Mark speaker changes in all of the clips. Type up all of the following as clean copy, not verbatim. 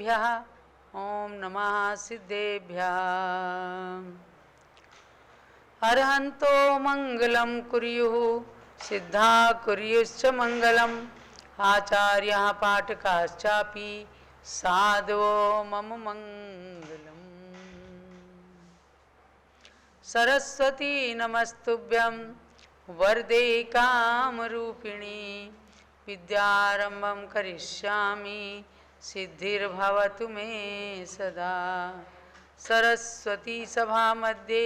Speaker 1: सिद्धेभ्यः ओम नमः सिद्धेभ्यः। अरहन्तो मंगलं कुर्युः सिद्धा कुर्युश्च मंगलम् आचार्यः पाठकाश्चापि साधवो मम मंगलम्। सरस्वती नमस्तुभ्यं वरदे कामरूपिणी विद्यारंभं करिष्यामि सिद्धिर्भवतु मे सदा। सरस्वती सभा मध्ये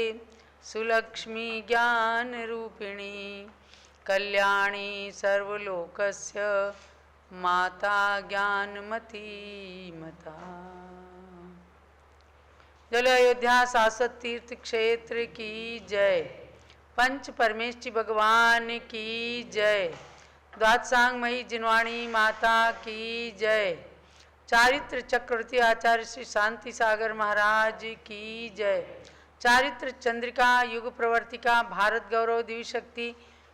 Speaker 1: सुलक्ष्मी ज्ञान रूपिणी कल्याणी सर्वलोकस्य माता ज्ञानमती मता। जल अयोध्या शाश्वत तीर्थ क्षेत्र की जय। पंच परमेश्वरी भगवान की जय। द्वादशांगमयी जिनवाणी माता की जय। चारित्र चक्रवर्ती आचार्य श्री शांति सागर महाराज की जय। चारित्र चंद्रिका युग प्रवर्तिका भारत गौरव दिव्य शक्ति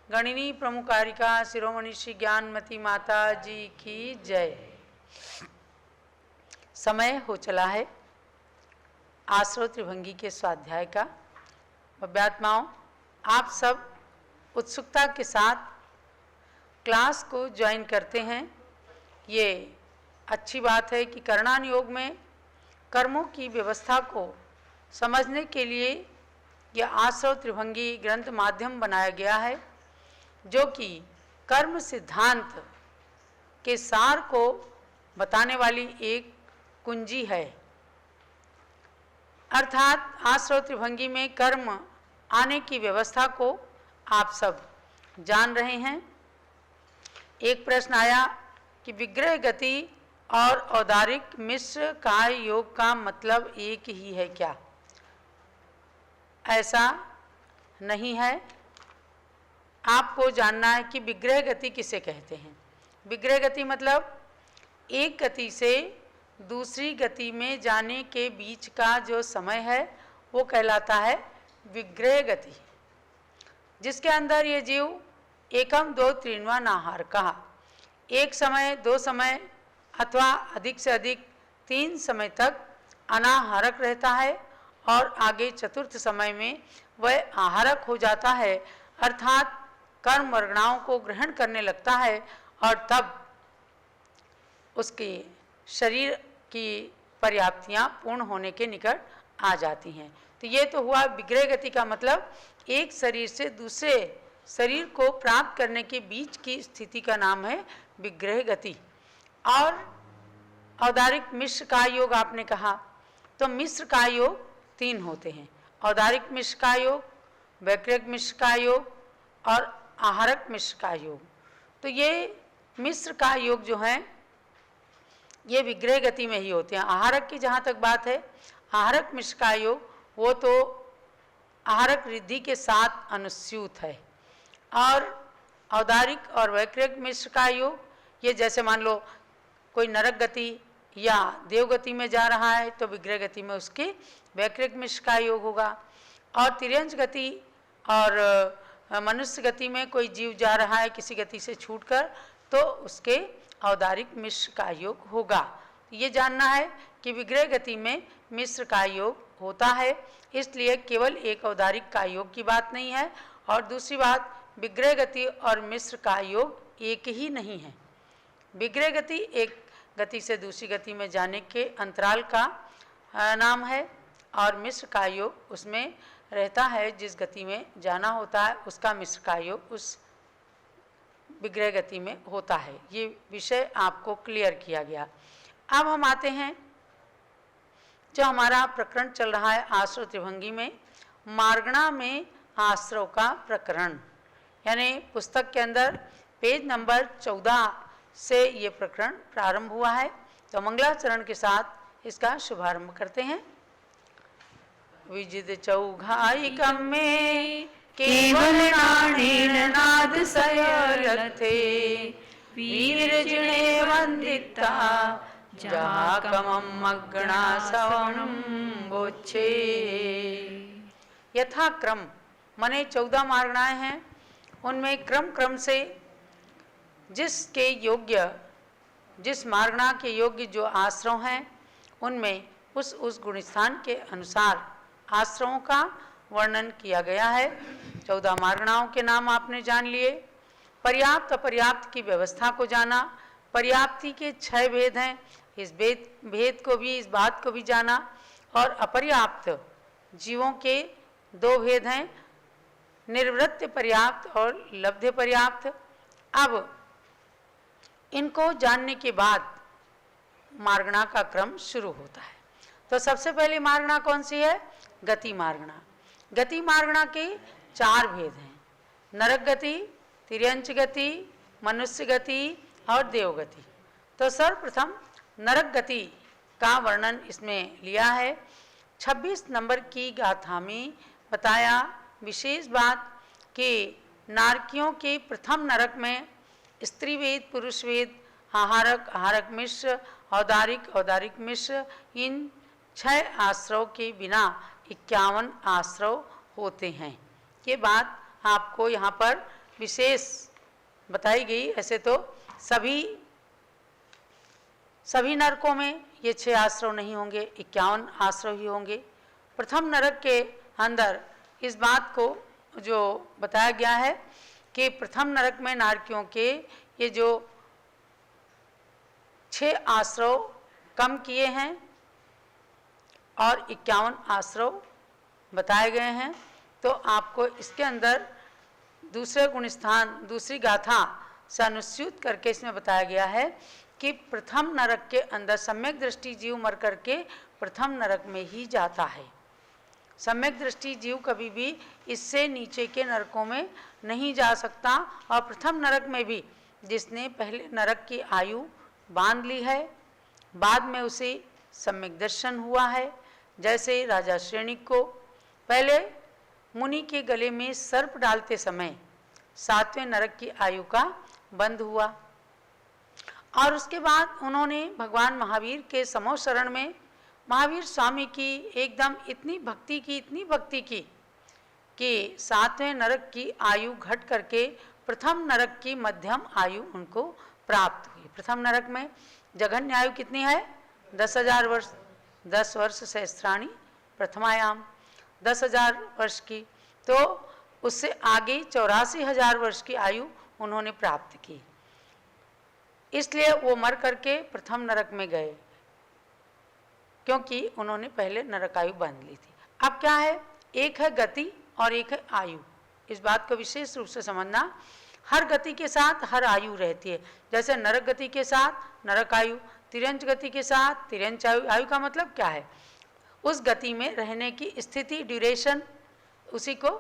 Speaker 1: गणिनी प्रमुखारिका शिरोमणि श्री ज्ञानमती माता जी की जय। समय हो चला है आश्रव त्रिभंगी के स्वाध्याय का। भव्यात्माओं, आप सब उत्सुकता के साथ क्लास को ज्वाइन करते हैं। ये अच्छी बात है कि करणान योग में कर्मों की व्यवस्था को समझने के लिए यह आश्रव त्रिभंगी ग्रंथ माध्यम बनाया गया है, जो कि कर्म सिद्धांत के सार को बताने वाली एक कुंजी है। अर्थात आश्रव त्रिभंगी में कर्म आने की व्यवस्था को आप सब जान रहे हैं। एक प्रश्न आया कि विग्रह गति और औदारिक मिश्र काय योग का मतलब एक ही है क्या? ऐसा नहीं है। आपको जानना है कि विग्रह गति किसे कहते हैं। विग्रह गति मतलब एक गति से दूसरी गति में जाने के बीच का जो समय है वो कहलाता है विग्रह गति, जिसके अंदर ये जीव एकम दो त्रिनवा नाहार कहा, एक समय, दो समय अथवा अधिक से अधिक तीन समय तक अनाहारक रहता है और आगे चतुर्थ समय में वह आहारक हो जाता है, अर्थात कर्म वर्गणाओं को ग्रहण करने लगता है और तब उसके शरीर की पर्याप्तियां पूर्ण होने के निकट आ जाती हैं। तो ये तो हुआ विग्रह गति का मतलब एक शरीर से दूसरे शरीर को प्राप्त करने के बीच की स्थिति का नाम है विग्रह गति। और औदारिक मिश्र का योग आपने कहा, तो मिश्र का योग तीन होते हैं। औदारिक मिश्र का योग, वैकृत मिश्र का योग और आहारक मिश्र का योग। तो ये मिश्र का योग जो है ये विग्रह गति में ही होते हैं। आहारक की जहाँ तक बात है, आहारक मिश्र का योग वो तो आहारक रिद्धि के साथ अनुस्यूत है। और औदारिक और वैकृत मिश्र का योग ये जैसे मान लो कोई नरक गति या देवगति में जा रहा है तो विग्रह गति में उसके वैकृत मिश्र का योग होगा। और तिर्यंश गति और मनुष्य गति में कोई जीव जा रहा है किसी गति से छूटकर तो उसके औदारिक मिश्र का योग होगा। ये जानना है कि विग्रह गति में मिश्र का योग होता है, इसलिए केवल एक औदारिक का योग की बात नहीं है। और दूसरी बात, विग्रह गति और मिश्र का योग एक ही नहीं है। विग्रह गति एक गति से दूसरी गति में जाने के अंतराल का नाम है और मिश्र का योग उसमें रहता है जिस गति में जाना होता है उसका मिश्र का योग उस विग्रह गति में होता है। ये विषय आपको क्लियर किया गया। अब हम आते हैं जो हमारा प्रकरण चल रहा है आश्रव त्रिभंगी में, मार्गणा में आश्रव का प्रकरण, यानी पुस्तक के अंदर पेज नंबर 14 से ये प्रकरण प्रारंभ हुआ है। तो मंगलाचरण के साथ इसका शुभारंभ करते हैं। विजित चौघायिकम में केवल नाणेन नाद सयरथे वीर जिणे वंदिता जाकमं मग्गणा सवनं बोच्छे। यथाक्रम मने 14 मार्गणाएं हैं, उनमें क्रम क्रम से जिसके योग्य, जिस मार्गणा के योग्य जो आश्रम हैं उनमें उस गुणस्थान के अनुसार आश्रमों का वर्णन किया गया है। 14 मार्गणाओं के नाम आपने जान लिए। पर्याप्त अपर्याप्त की व्यवस्था को जाना। पर्याप्ति के 6 भेद हैं, इस भेद को भी, इस बात को भी जाना। और अपर्याप्त जीवों के 2 भेद हैं, निर्वृत्त पर्याप्त और लब्ध पर्याप्त। अब इनको जानने के बाद मार्गणा का क्रम शुरू होता है। तो सबसे पहली मार्गणा कौन सी है? गति मार्गणा। गति मार्गणा के 4 भेद हैं, नरक गति, तिर्यंच गति, मनुष्य गति और देवगति। तो सर्वप्रथम नरक गति का वर्णन इसमें लिया है। 26 नंबर की गाथा में बताया विशेष बात कि नारकियों के प्रथम नरक में स्त्री वेद, पुरुष वेद, आहारक, आहारक मिश्र, औदारिक, औदारिक मिश्र, इन 6 आश्रव के बिना 51 आश्रव होते हैं। ये बात आपको यहाँ पर विशेष बताई गई। ऐसे तो सभी नरकों में ये 6 आश्रव नहीं होंगे, 51 आश्रव ही होंगे। प्रथम नरक के अंदर इस बात को जो बताया गया है कि प्रथम नरक में नारकियों के ये जो 6 आश्रव कम किए हैं और 51 आश्रव बताए गए हैं। तो आपको इसके अंदर दूसरे गुणस्थान, दूसरी गाथा से अनुस्यूत करके इसमें बताया गया है कि प्रथम नरक के अंदर सम्यक दृष्टि जीव मर करके प्रथम नरक में ही जाता है। सम्यक दृष्टि जीव कभी भी इससे नीचे के नरकों में नहीं जा सकता। और प्रथम नरक में भी जिसने पहले नरक की आयु बांध ली है, बाद में उसे सम्यक दर्शन हुआ है। जैसे राजा श्रेणिक को पहले मुनि के गले में सर्प डालते समय 7वें नरक की आयु का बंध हुआ और उसके बाद उन्होंने भगवान महावीर के समो शरण में महावीर स्वामी की एकदम इतनी भक्ति की कि 7वें नरक की आयु घट करके प्रथम नरक की मध्यम आयु उनको प्राप्त हुई। प्रथम नरक में जघन्य आयु कितनी है? 10,000 वर्ष, 10 वर्ष सहस्त्राणी प्रथमायाम, 10,000 वर्ष की। तो उससे आगे 84,000 वर्ष की आयु उन्होंने प्राप्त की। इसलिए वो मर करके प्रथम नरक में गए, क्योंकि उन्होंने पहले नरक आयु बांध ली थी। अब क्या है? एक है गति और एक है आयु। इस बात को विशेष रूप से समझना। हर गति के साथ हर आयु रहती है। जैसे नरक गति के साथ नरक आयु, तिर्यंच गति के साथ तिर्यंच आयु। आयु का मतलब क्या है? उस गति में रहने की स्थिति, ड्यूरेशन, उसी को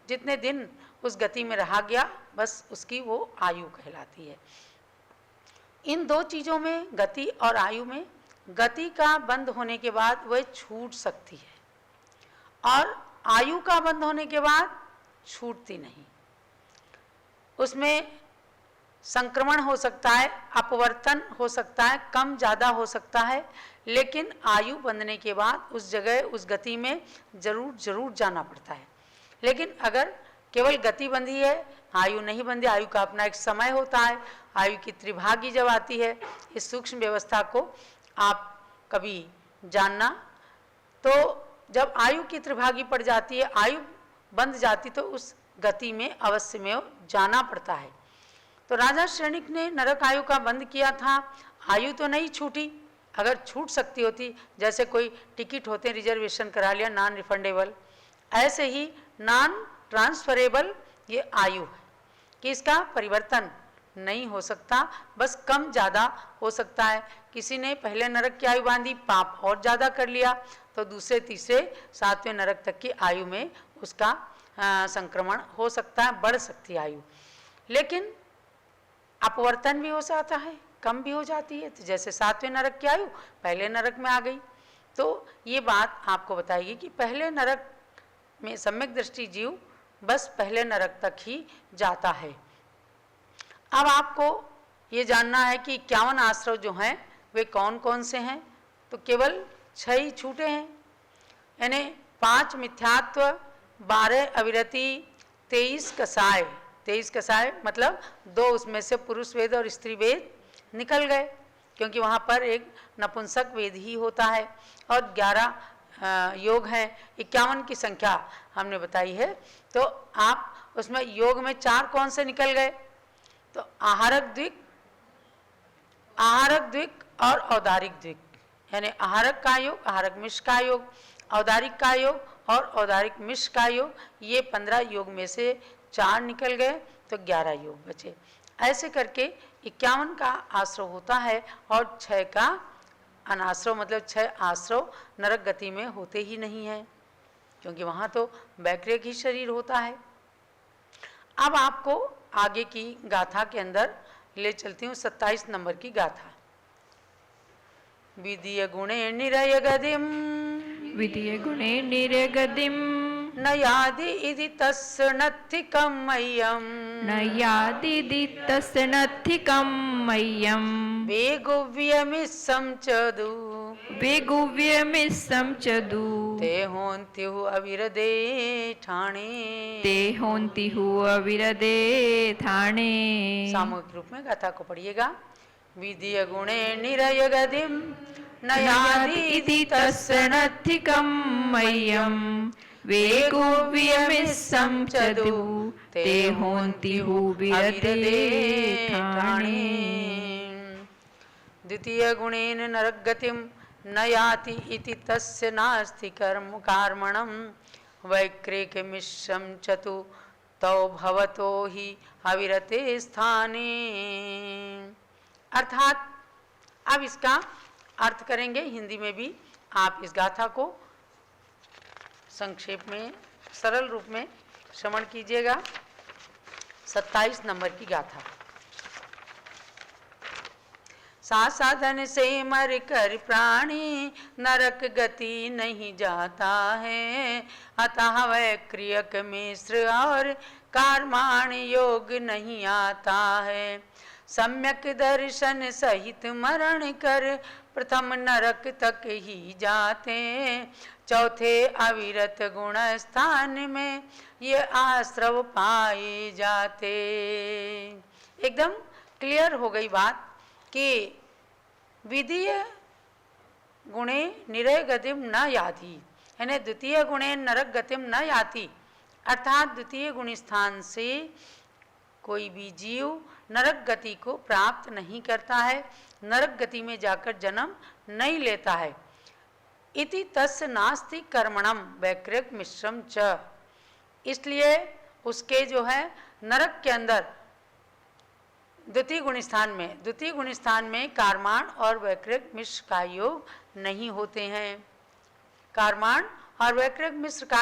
Speaker 1: जितने दिन उस गति में रहा गया, बस उसकी वो आयु कहलाती है। इन 2 चीज़ों में, गति और आयु में, गति का बंद होने के बाद वह छूट सकती है और आयु का बंद होने के बाद छूटती नहीं। उसमें संक्रमण हो सकता है, अपवर्तन हो सकता है, कम ज़्यादा हो सकता है, लेकिन आयु बंधने के बाद उस जगह, उस गति में जरूर जाना पड़ता है। लेकिन अगर केवल गति बंधी है, आयु नहीं बंधी, आयु का अपना एक समय होता है। आयु की त्रिभागी जब आती है, इस सूक्ष्म व्यवस्था को आप कभी जानना। तो जब आयु की त्रिभागी पड़ जाती है, आयु बंध जाती, तो उस गति में अवश्य में जाना पड़ता है। तो राजा श्रेणिक ने नरक आयु का बंद किया था, आयु तो नहीं छूटी। अगर छूट सकती होती, जैसे कोई टिकट होते, रिजर्वेशन करा लिया, नॉन रिफंडेबल, ऐसे ही नॉन ट्रांसफरेबल ये आयु है कि इसका परिवर्तन नहीं हो सकता, बस कम ज़्यादा हो सकता है। किसी ने पहले नरक की आयु बांधी, पाप और ज़्यादा कर लिया, तो दूसरे, तीसरे, 7वें नरक तक की आयु में उसका संक्रमण हो सकता है, बढ़ सकती है आयु। लेकिन अपवर्तन भी हो जाता है, कम भी हो जाती है। तो जैसे 7वें नरक की आयु पहले नरक में आ गई। तो ये बात आपको बताएगी कि पहले नरक में सम्यक दृष्टि जीव बस पहले नरक तक ही जाता है। अब आपको ये जानना है कि 51 आश्रव जो हैं वे कौन कौन से हैं। तो केवल 6 ही छूटे हैं, यानी 5 मिथ्यात्व, 12 अविरति, 23 कसाय। 23 कसाय मतलब 2 उसमें से पुरुष वेद और स्त्री वेद निकल गए, क्योंकि वहाँ पर एक नपुंसक वेद ही होता है और 11 योग हैं, 51 की संख्या हमने बताई है। तो आप उसमें योग में 4 कौन से निकल गए? तो आहारक द्विक और औदारिक द्विक, यानी आहारक का योग, आहारक मिश्र का योग, औदारिक का योग और औदारिक मिश्र का योग, ये 15 योग में से 4 निकल गए तो 11 योग बचे। ऐसे करके 51 का आश्रव होता है और 6 का अनाश्रव, मतलब 6 आश्रव नरक गति में होते ही नहीं है, क्योंकि वहाँ तो वैकृत ही शरीर होता है। अब आपको आगे की गाथा के अंदर ले चलती हूँ, 27 नंबर की गाथा। विधीय गुणे निरय गदिम,
Speaker 2: विधीय गुणे निरय गदिम,
Speaker 1: न यादि इति तस्य नत्थिकं मह्यं,
Speaker 2: न यादिदि तस्य नत्थिकं मह्यं,
Speaker 1: वेगुव्यमिस्सं चदु,
Speaker 2: वेगुव्यमिस्सं चदु,
Speaker 1: ते होन्त्युः अविरदे ठाणे,
Speaker 2: ते होन्तिहुः अविरदे ठाणे।
Speaker 1: सामूहिक रूप में गाथा को पढ़िएगा। विधीय गुणे निरय गदिम, न यादि इति तस्य
Speaker 2: नत्थिकं मह्यं, वेगुव्यमिस्सं चदु, ते होन्तिहुः अविरदे ठाणे।
Speaker 1: द्वितीय गुणेन नरगतिं न याति इति तस्य नास्ति कर्म कर्मणं, वैकृकमिश्रं चतु तौ भवतो हि अविरते स्थाने। अर्थात अब इसका अर्थ करेंगे हिंदी में भी। आप इस गाथा को संक्षेप में सरल रूप में श्रवण कीजिएगा। 27 नंबर की गाथा। साधन से मर कर प्राणी नरक गति नहीं जाता है, अतः वह क्रियक मिश्र और कर्माण योग नहीं आता है। सम्यक दर्शन सहित मरण कर प्रथम नरक तक ही जाते, चौथे अविरत गुण स्थान में ये आश्रव पाए जाते। एकदम क्लियर हो गई बात कि विधीय गुणे निरय गतिम न याति, यानी द्वितीय गुणे नरक गतिम न याति, अर्थात द्वितीय गुण स्थान से कोई भी जीव नरक गति को प्राप्त नहीं करता है, नरक गति में जाकर जन्म नहीं लेता है। इति तस्य नास्ति कर्मणम वैकृक मिश्रम च, इसलिए उसके जो है नरक के अंदर द्वितीय गुण स्थान में कारमाण और वैकृक मिश्र का योग नहीं होते हैं। कारमाण और वैकृक मिश्र का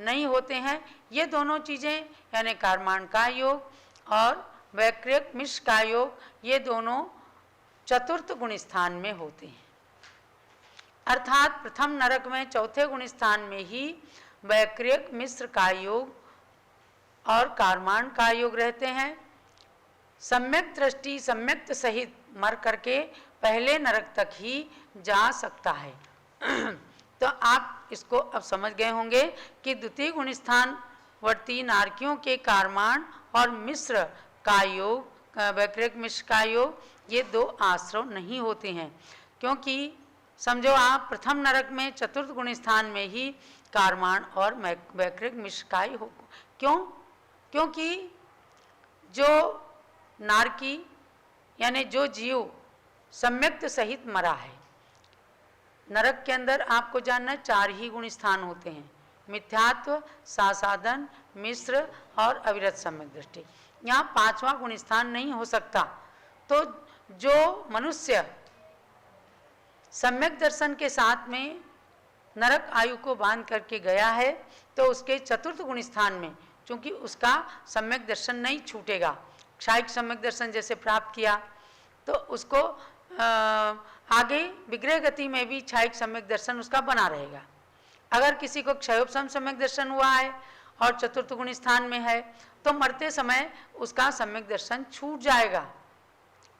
Speaker 1: नहीं होते हैं। ये दोनों चीज़ें यानी कारमाण का योग और वैकृक मिश्र का योग, ये दोनों चतुर्थ गुण स्थान में होते हैं। अर्थात प्रथम नरक में चौथे गुण स्थान में ही वैकृक मिश्र का योग और कारमाण का योग रहते हैं। सम्यक दृष्टि सम्यक सहित मर करके पहले नरक तक ही जा सकता है। तो आप इसको अब समझ गए होंगे कि द्वितीय गुण स्थान वर्ती नारकियों के कारमाण और मिश्र का योग, वैकृक मिश्र का योग, ये दो आश्रव नहीं होते हैं। क्योंकि समझो आप प्रथम नरक में चतुर्थ गुण स्थान में ही कारमाण और वैकृक मिश्र का ही हो। क्यों? क्योंकि जो नारकी यानी जो जीव सम्यक्त सहित मरा है, नरक के अंदर आपको जानना 4 ही गुण स्थान होते हैं, मिथ्यात्व, सासाधन, मिश्र और अविरत सम्यक दृष्टि। यहाँ 5वां गुण स्थान नहीं हो सकता। तो जो मनुष्य सम्यक दर्शन के साथ में नरक आयु को बांध करके गया है, तो उसके चतुर्थ गुण स्थान में चूंकि उसका सम्यक दर्शन नहीं छूटेगा, क्षायिक सम्यक दर्शन जैसे प्राप्त किया तो उसको आगे विग्रह गति में भी क्षायिक सम्यक दर्शन उसका बना रहेगा। अगर किसी को क्षयोपम सम्यक दर्शन हुआ है और चतुर्थ गुण स्थान में है, तो मरते समय उसका सम्यक दर्शन छूट जाएगा।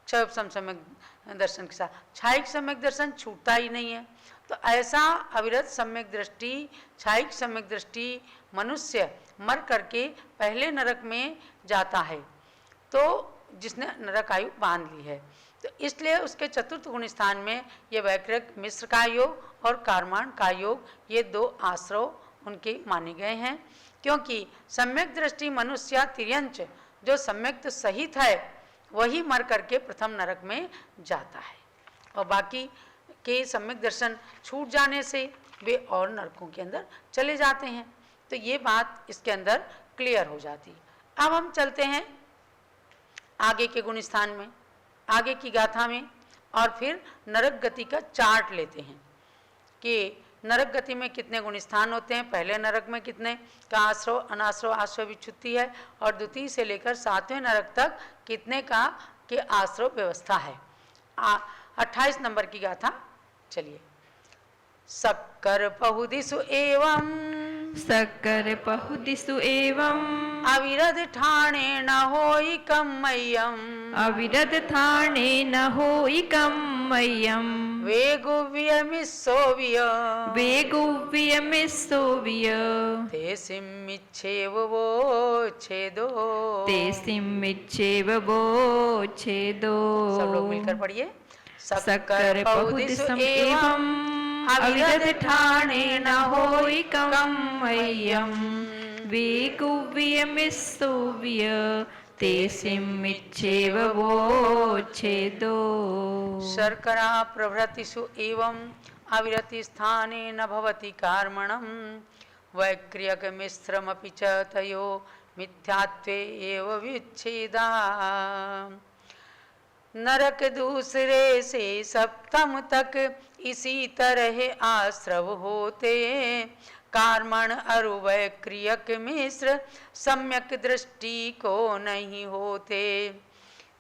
Speaker 1: क्षयोपम सम्यक दर्शन के साथ क्षायिक सम्यक दर्शन छूटता ही नहीं है। तो ऐसा अविरत सम्यक दृष्टि, क्षायिक सम्यक दृष्टि मनुष्य मर करके पहले नरक में जाता है, तो जिसने नरक आयु बांध ली है। तो इसलिए उसके चतुर्थ गुण स्थान में ये वैकृक मिश्र का योग और कारमान का योग, ये दो आश्रव उनके माने गए हैं। क्योंकि सम्यक दृष्टि मनुष्य तिर्यंच, जो सम्यक सहित है वही मर करके प्रथम नरक में जाता है, और बाकी के सम्यक दर्शन छूट जाने से वे और नरकों के अंदर चले जाते हैं। तो ये बात इसके अंदर क्लियर हो जाती है। अब हम चलते हैं आगे के गुण स्थान में, आगे की गाथा में, और फिर नरक गति का चार्ट लेते हैं कि नरक गति में कितने गुण स्थान होते हैं, पहले नरक में कितने का आश्रव अनाश्रव आश्रव विच्छुत्ति है, और द्वितीय से लेकर 7वें नरक तक कितने का के आश्रव व्यवस्था है। 28 नंबर की गाथा चलिए। शक्कर पहुदिषु एवं,
Speaker 2: शक्कर पहुदिषु एवं,
Speaker 1: अविरध ठाणे न होई कम्मय्यम,
Speaker 2: अविरध ठाणे न होई कम्मय्यम,
Speaker 1: वेगुव्यमिस्सोव्य,
Speaker 2: वेगुव्यमिस्सोव्य,
Speaker 1: ते सिम्मिच्छेव वो छेदो,
Speaker 2: ते सिम्मिच्छेव वो छेदो।
Speaker 1: सब लोग मिलकर पढ़िए।
Speaker 2: शक्कर पहुदिषु एवं, अविरध ठाणे न होई कम्मय्यम, वेगुव्यमिस्सोव्य, ते सिम्मिच्छेव वो छेदो।
Speaker 1: शर्करा प्रभृतिषु एवं अविरति स्थाने न भवति कर्मणं, वैक्रियक मिश्रमपि च तयो मिथ्यात्वे एव विच्छेदा। नरक दूसरे से सप्तम तक इसी तरह आश्रव होते, कर्मण अरुवय क्रियक मिश्र सम्यक दृष्टि को नहीं होते।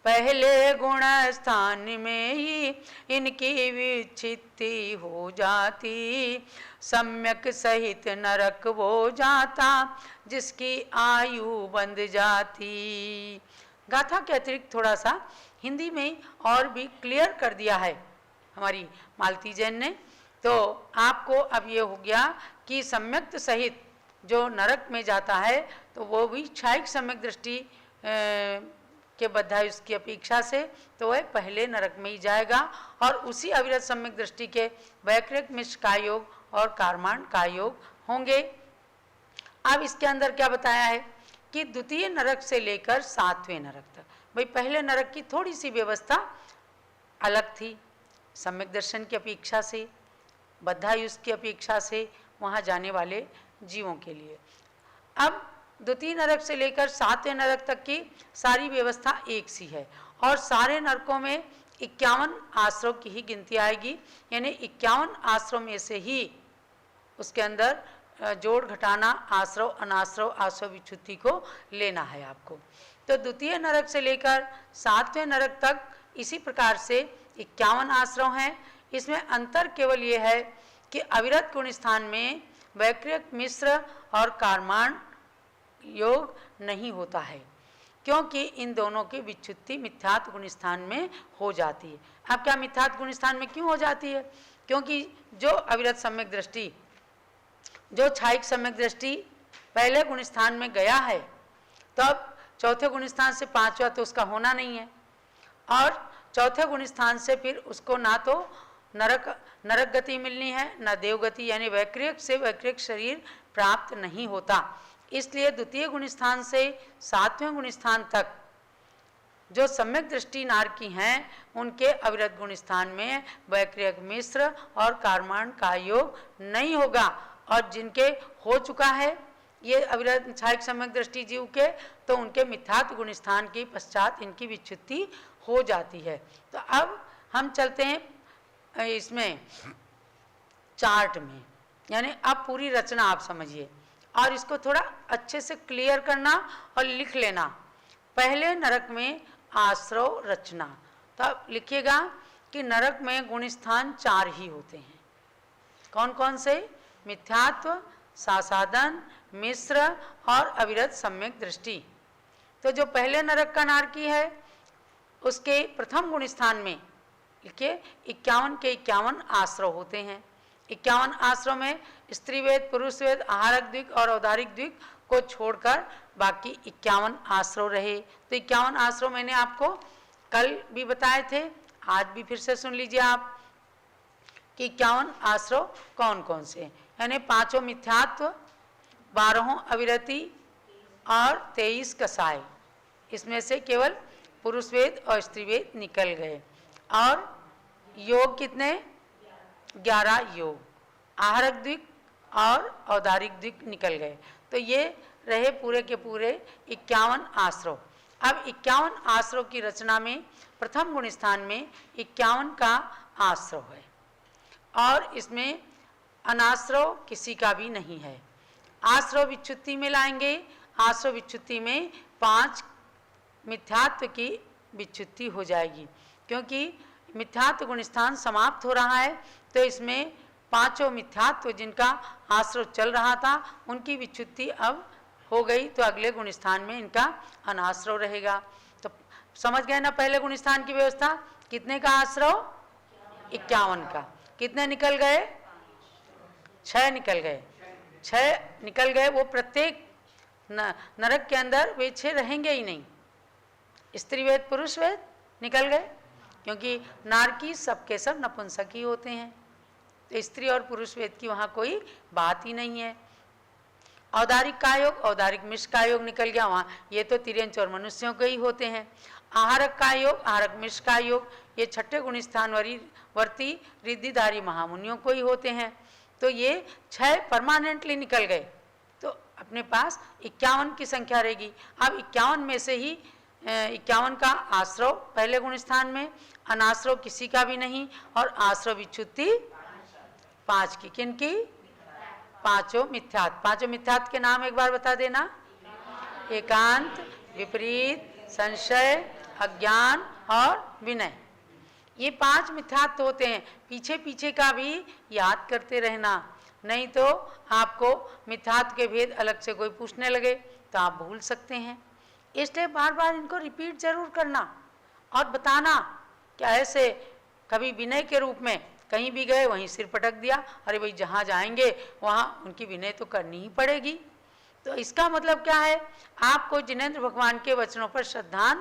Speaker 1: पहले गुण स्थान में ही इनकी विच्छित्ति हो जाती, सम्यक सहित नरक वो जाता जिसकी आयु बंध जाती। गाथा के अतिरिक्त थोड़ा सा हिंदी में और भी क्लियर कर दिया है हमारी मालती जैन ने। तो आपको अब ये हो गया कि सम्यक सहित जो नरक में जाता है तो वो भी क्षायिक सम्यक दृष्टि के बद्धायुष उसकी अपेक्षा से तो वह पहले नरक में ही जाएगा, और उसी अविरत सम्यक दृष्टि के वैकृत मिश्र का योग और कर्माण का योग होंगे। अब इसके अंदर क्या बताया है कि द्वितीय नरक से लेकर 7वें नरक तक, भाई पहले नरक की थोड़ी सी व्यवस्था अलग थी, सम्यक दर्शन की अपेक्षा से, बद्धायुष की अपेक्षा से वहाँ जाने वाले जीवों के लिए। अब द्वितीय नरक से लेकर 7वें नरक तक की सारी व्यवस्था एक सी है, और सारे नरकों में 51 आश्रव की ही गिनती आएगी, यानी 51 आश्रव में से ही उसके अंदर जोड़ घटाना आश्रव अनाश्रव आश्रव विच्छुत्ति को लेना है आपको। तो द्वितीय नरक से लेकर 7वें नरक तक इसी प्रकार से 51 आश्रव हैं। इसमें अंतर केवल ये है कि अविरत गुण स्थान में वैक्रियक मिश्र और कर्माण योग नहीं होता है, क्योंकि इन दोनों की विच्छुत्ति मिथ्यात्व गुण स्थान में हो जाती है। अब क्या मिथ्यात्व गुण स्थान में क्यों हो जाती है? क्योंकि जो अविरत सम्यक दृष्टि, जो क्षायिक सम्यक दृष्टि पहले गुण स्थान में गया है, तो अब चौथे गुण स्थान से 5वां तो उसका होना नहीं है, और चौथे गुण स्थान से फिर उसको ना तो नरक गति मिलनी है, न देवगति, यानी वैक्रियक से वैक्रियक शरीर प्राप्त नहीं होता। इसलिए द्वितीय गुण स्थान से 7वें गुण स्थान तक जो सम्यक दृष्टि नार की हैं, उनके अविरत गुण स्थान में वैक्रियक मिश्र और कर्माण का योग नहीं होगा, और जिनके हो चुका है ये अविरत क्षायिक सम्यक दृष्टि जीव के, तो उनके मिथ्यात्व गुण स्थान के पश्चात इनकी विच्छुत्ति हो जाती है। तो अब हम चलते हैं इसमें चार्ट में, यानी अब पूरी रचना आप समझिए और इसको थोड़ा अच्छे से क्लियर करना और लिख लेना। पहले नरक में आश्रव रचना, तो अब लिखिएगा कि नरक में गुण स्थान 4 ही होते हैं। कौन कौन से? मिथ्यात्व, सासादन, मिश्र और अविरत सम्यक दृष्टि। तो जो पहले नरक का नारकी है उसके प्रथम गुण स्थान में लिखिए 51 के 51 आश्रव होते हैं। 51 आश्रव में स्त्री वेद, पुरुष वेद, आहारक द्विक और औदारिक द्विक को छोड़कर बाकी 51 आश्रव रहे। तो 51 आश्रव मैंने आपको कल भी बताए थे, आज भी फिर से सुन लीजिए आप कि 51 आश्रव कौन कौन से, यानी 5 मिथ्यात्व, 12 अविरति और 23 कसाय। इसमें से केवल पुरुष वेद और स्त्री वेद निकल गए। और योग कितने? 11 योग, आहरक द्विक और औदारिक द्विक निकल गए। तो ये रहे पूरे के पूरे 51 आश्रव। अब 51 आश्रव की रचना में प्रथम गुण स्थान में 51 का आश्रव है और इसमें अनाश्रव किसी का भी नहीं है। आश्रव विच्युति में लाएंगे। आश्रव विच्युति में 5 मिथ्यात्व की विच्युति हो जाएगी, क्योंकि मिथ्यात्व गुण स्थान समाप्त हो रहा है। तो इसमें 5 मिथ्यात्व जिनका आश्रव चल रहा था उनकी विच्युति अब हो गई, तो अगले गुण स्थान में इनका अनाश्रव रहेगा। तो समझ गए ना पहले गुण स्थान की व्यवस्था? कितने का आश्रव? 51 का। कितने निकल गए? 6 निकल गए। 6 निकल गए। वो प्रत्येक नरक के अंदर वे 6 रहेंगे ही नहीं। स्त्री वेद पुरुष वेद निकल गए, क्योंकि नारकी सबके सब नपुंसक ही होते हैं। तो स्त्री और पुरुष वेद की वहाँ कोई बात ही नहीं है। औदारिक का योग, औदारिक मिश्र का योग निकल गया वहाँ, ये तो तिर्यंच और मनुष्यों के ही होते हैं। आहारक का योग, आहारक मिश्र का योग, ये 6ठे गुण स्थान वर्ती रिद्धिधारी महामुनियों को ही होते हैं। तो ये 6 परमानेंटली निकल गए। तो अपने पास 51 की संख्या रहेगी। अब 51 में से ही 51 का आश्रव पहले गुण स्थान में, अनाश्रव किसी का भी नहीं, और आश्रव विच्युति 5 की। किन की? 5 मिथ्यात्व। 5 मिथ्यात्व के नाम एक बार बता देना। एकांत, विपरीत, संशय, अज्ञान और विनय। ये 5 मिथ्यात्व होते हैं। पीछे पीछे का भी याद करते रहना, नहीं तो आपको मिथ्यात्व के भेद अलग से कोई पूछने लगे तो आप भूल सकते हैं। इसलिए बार बार इनको रिपीट जरूर करना और बताना। क्या ऐसे कभी विनय के रूप में कहीं भी गए वहीं सिर पटक दिया, अरे भाई जहाँ जाएंगे वहाँ उनकी विनय तो करनी ही पड़ेगी। तो इसका मतलब क्या है? आपको जिनेंद्र भगवान के वचनों पर श्रद्धा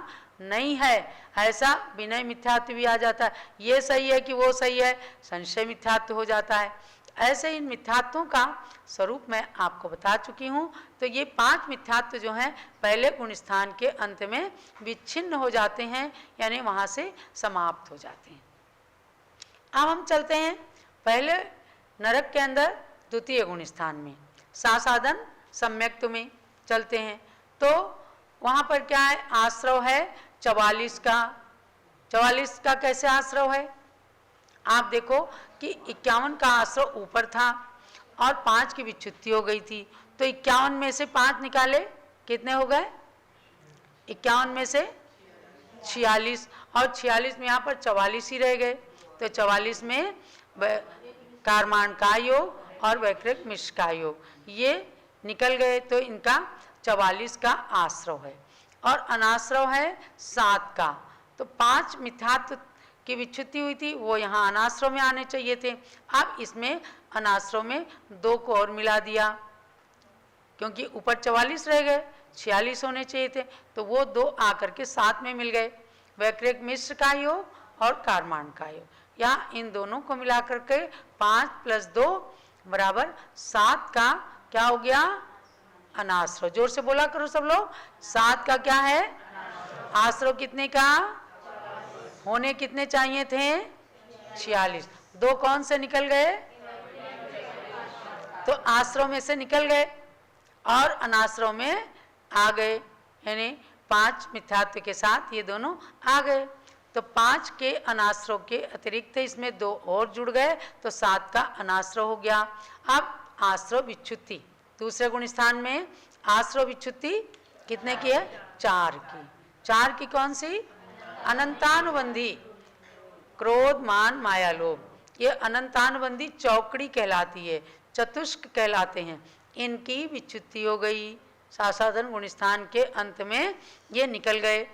Speaker 1: नहीं है, ऐसा विनय मिथ्यात्व भी आ जाता है। ये सही है कि वो सही है, संशय मिथ्यात्व हो जाता है। ऐसे इन मिथ्यात्वों का स्वरूप मैं आपको बता चुकी हूँ। तो ये 5 मिथ्यात्व जो हैं पहले गुण स्थान के अंत में विच्छिन्न हो जाते हैं, यानी वहाँ से समाप्त हो जाते हैं। अब हम चलते हैं पहले नरक के अंदर द्वितीय गुण स्थान में, सासाधन सम्यक्त्व में चलते हैं। तो वहाँ पर क्या है? आश्रव है 44 का। 44 का कैसे आश्रव है? आप देखो कि 51 का आश्रव ऊपर था और 5 की विच्युति हो गई थी। तो 51 में से 5 निकाले, कितने हो गए? 51 में से 46, और 46 में यहाँ पर 44 ही रह गए। तो 44 में कारमान का योग और वैकृत मिश्र का योग ये निकल गए। तो इनका 44 का आश्रव है और अनाश्रव है 7 का। तो 5 मिथ्यात्व की विच्युति हुई थी, वो यहाँ अनाश्रव में आने चाहिए थे। अब इसमें अनाश्रव में 2 को और मिला दिया, क्योंकि ऊपर 44 रह गए, 46 होने चाहिए थे, तो वो 2 आकर के 7 में मिल गए। वैकृत मिश्र का योग और कारमान का योग, यहाँ इन दोनों को मिला करके 5 + 2 बराबर 7 का क्या हो गया? अनाश्रव। जोर से बोला करो सब लोग। 7 का क्या है? आश्रव कितने का होने कितने चाहिए थे? 46। 2 कौन से निकल गए? तो आश्रव में से निकल गए और अनाश्रव में आ गए, यानी 5 मिथ्यात्व के साथ ये दोनों आ गए। तो 5 के अनाश्रव के अतिरिक्त इसमें 2 और जुड़ गए, तो 7 का अनाश्रव हो गया। अब आश्रव विच्युति दूसरे गुण स्थान में आश्रव विच्युति कितने की है? 4 की। 4 की कौन सी? अनंतानुबंधी क्रोध मान माया लोभ, ये अनंतानुबंधी चौकड़ी कहलाती है, चतुष्क कहलाते हैं। इनकी विच्युति हो गई। सासाधन गुण स्थान के अंत में ये निकल गए।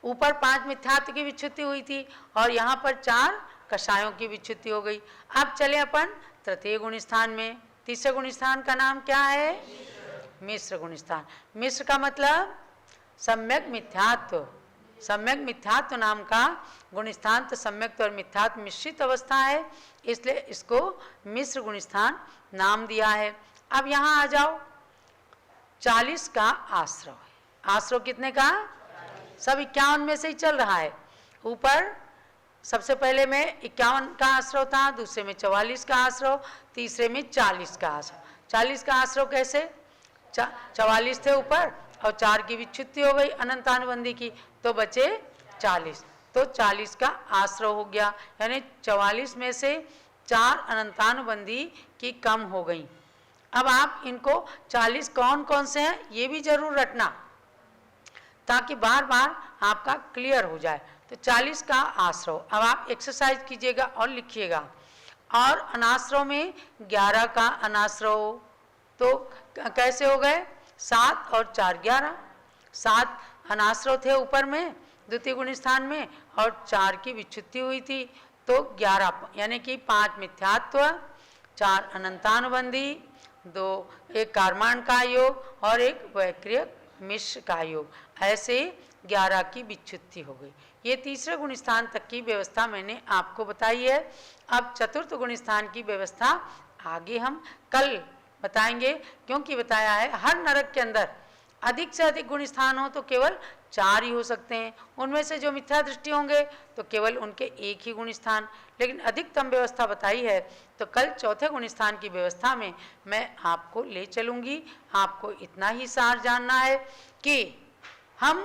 Speaker 1: ऊपर 5 मिथ्यात्व की विच्युति हुई थी और यहाँ पर 4 कषायों की विच्युति हो गई। अब चले अपन तृतीय गुण स्थान में। तीसरे गुण स्थान का नाम क्या है? मिश्र गुण स्थान। मिश्र का मतलब सम्यक मिथ्यात्व, सम्यक मिथ्यात्व नाम का गुणस्थान तो सम्यक और मिथ्यात्व मिश्रित अवस्था है, इसलिए इसको मिश्र गुणस्थान नाम दिया है। अब यहाँ आ जाओ, 40 का आश्रव है। आश्रव कितने का? सब 51 में से ही चल रहा है। ऊपर सबसे पहले में 51 का आश्रव था, दूसरे में 44 का आश्रव, तीसरे में 40 का आश्रव। 40 का आश्रव कैसे? 44 थे ऊपर और 4 की विच्छुत्ति हो गई अनंतानुबंधी की, तो बचे 40, तो 40 का आश्रव हो गया, यानी 44 में से 4 अनंतानुबंधी की कम हो गई। अब आप इनको 40 कौन कौन से हैं ये भी जरूर रटना, ताकि बार बार आपका क्लियर हो जाए। तो 40 का आश्रव, अब आप एक्सरसाइज कीजिएगा और लिखिएगा। और अनाश्रव में 11 का अनाश्रव, तो कैसे हो गए? 7 और 4 11, 7 अनाश्रव थे ऊपर में द्वितीय गुण स्थान में और 4 की विच्छुत्ति हुई थी, तो 11, यानी कि 5 मिथ्यात्व, 4 अनंतानुबंधी, 2 एक कारमान का योग और एक वैक्रियक मिश्र का योग, ऐसे 11 की विच्छुत्ति हो गई। ये तीसरे गुण स्थान तक की व्यवस्था मैंने आपको बताई है। अब चतुर्थ गुण स्थान की व्यवस्था आगे हम कल बताएंगे, क्योंकि बताया है हर नरक के अंदर अधिक से अधिक गुण स्थान हो तो केवल 4 ही हो सकते हैं, उनमें से जो मिथ्या दृष्टि होंगे तो केवल उनके एक ही गुण स्थान, लेकिन अधिकतम व्यवस्था बताई है। तो कल चौथे गुण स्थान की व्यवस्था में मैं आपको ले चलूँगी। आपको इतना ही सार जानना है कि हम